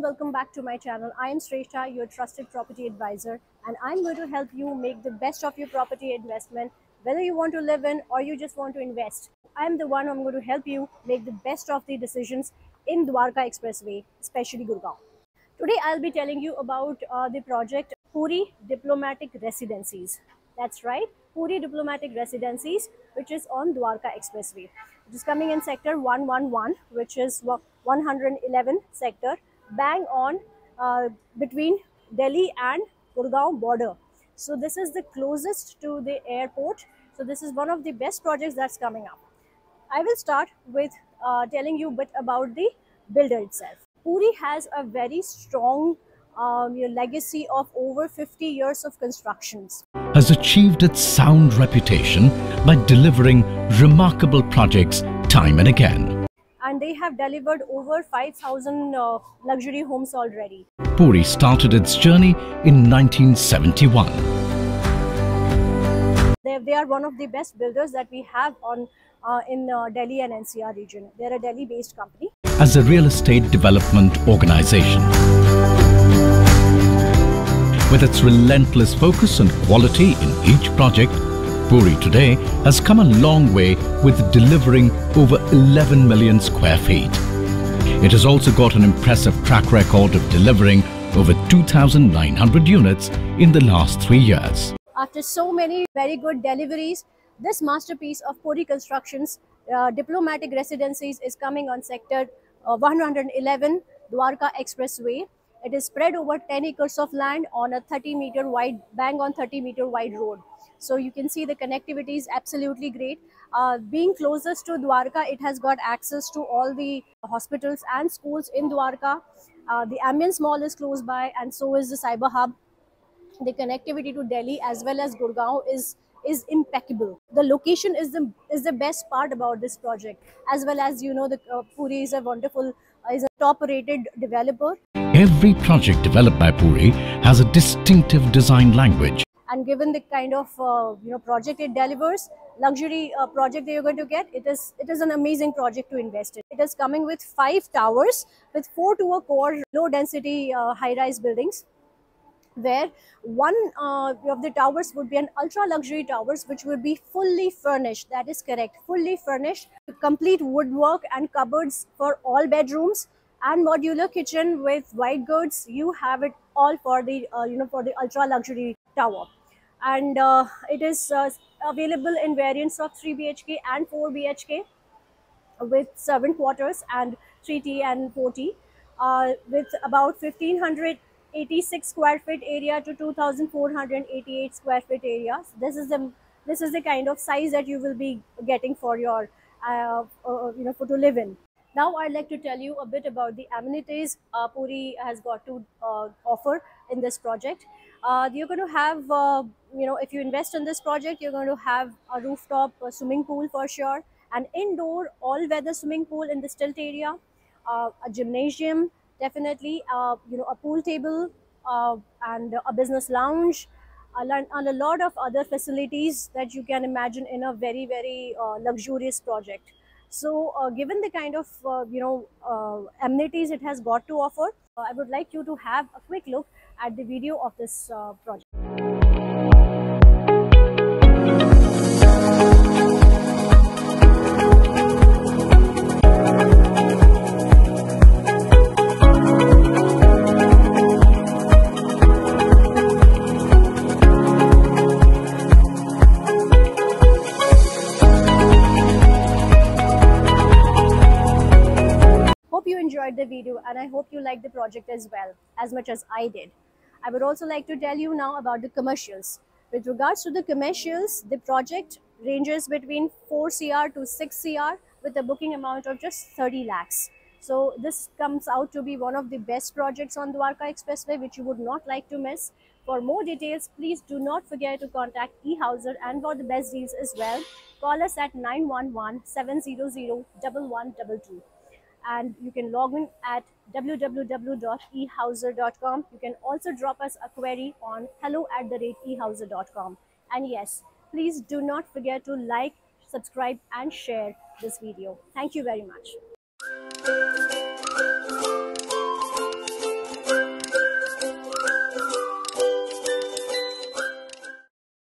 welcome back to my channel. I am Shrestha, your trusted property advisor, and I'm going to help you make the best of your property investment, whether you want to live in or you just want to invest. I'm the one who's going to help you make the best of the decisions in Dwarka Expressway, especially Gurgaon. Today I'll be telling you about the project Puri Diplomatic Residencies. That's right, Puri Diplomatic Residencies, which is on Dwarka Expressway. It is coming in sector 111, which is 111 sector, bang on between Delhi and Gurgaon border. So this is the closest to the airport. So this is one of the best projects that's coming up. I will start with telling you a bit about the builder itself. Puri has a very strong legacy of over 50 years of constructions. Has achieved its sound reputation by delivering remarkable projects time and again. And they have delivered over 5,000 luxury homes already. Puri started its journey in 1971. They are one of the best builders that we have in Delhi and NCR region. They are a Delhi-based company. As a real estate development organization, with its relentless focus on quality in each project, Puri today has come a long way with delivering over 11 million square feet. It has also got an impressive track record of delivering over 2,900 units in the last 3 years. After so many very good deliveries, this masterpiece of Puri Constructions Diplomatic Residencies is coming on sector 111 Dwarka Expressway. It is spread over 10 acres of land on a 30-meter wide, bang on 30-meter wide road. So you can see the connectivity is absolutely great. Being closest to Dwarka, it has got access to all the hospitals and schools in Dwarka. The Ambience Mall is close by, and so is the Cyber Hub. The connectivity to Delhi as well as Gurgaon is impeccable. The location is the best part about this project, as well as the Puri is a wonderful, is a top-rated developer. Every project developed by Puri has a distinctive design language. And given the kind of project it delivers, luxury project that you're going to get, it is an amazing project to invest in. It is coming with 5 towers with 4 to a core low-density high-rise buildings, where one of the towers would be an ultra luxury towers, which would be fully furnished. That is correct, fully furnished, complete woodwork and cupboards for all bedrooms, and modular kitchen with white goods. You have it all for the for the ultra luxury tower. And it is available in variants of 3 BHK and 4 BHK with servant quarters and 3T and 4T, with about 1,586 square feet area to 2,488 square feet area. This is the kind of size that you will be getting for your for to live in. Now I'd like to tell you a bit about the amenities Puri has got to offer in this project. You're going to have if you invest in this project, you're going to have a rooftop swimming pool for sure, an indoor all-weather swimming pool in the stilt area, a gymnasium, definitely, a pool table, and a business lounge, and a lot of other facilities that you can imagine in a very, very luxurious project. So given the kind of amenities it has got to offer, I would like you to have a quick look at the video of this project. The video, and I hope you like the project as well, as much as I did. I would also like to tell you now about the commercials. With regards to the commercials, the project ranges between 4 CR to 6 CR with a booking amount of just 30 lakhs. So this comes out to be one of the best projects on Dwarka Expressway, which you would not like to miss. For more details, please do not forget to contact eHouser, and for the best deals as well, call us at 911-700-1122. And you can log in at www.ehouser.com. You can also drop us a query on hello@ehouser.com. And yes, please do not forget to like, subscribe and share this video. Thank you very much.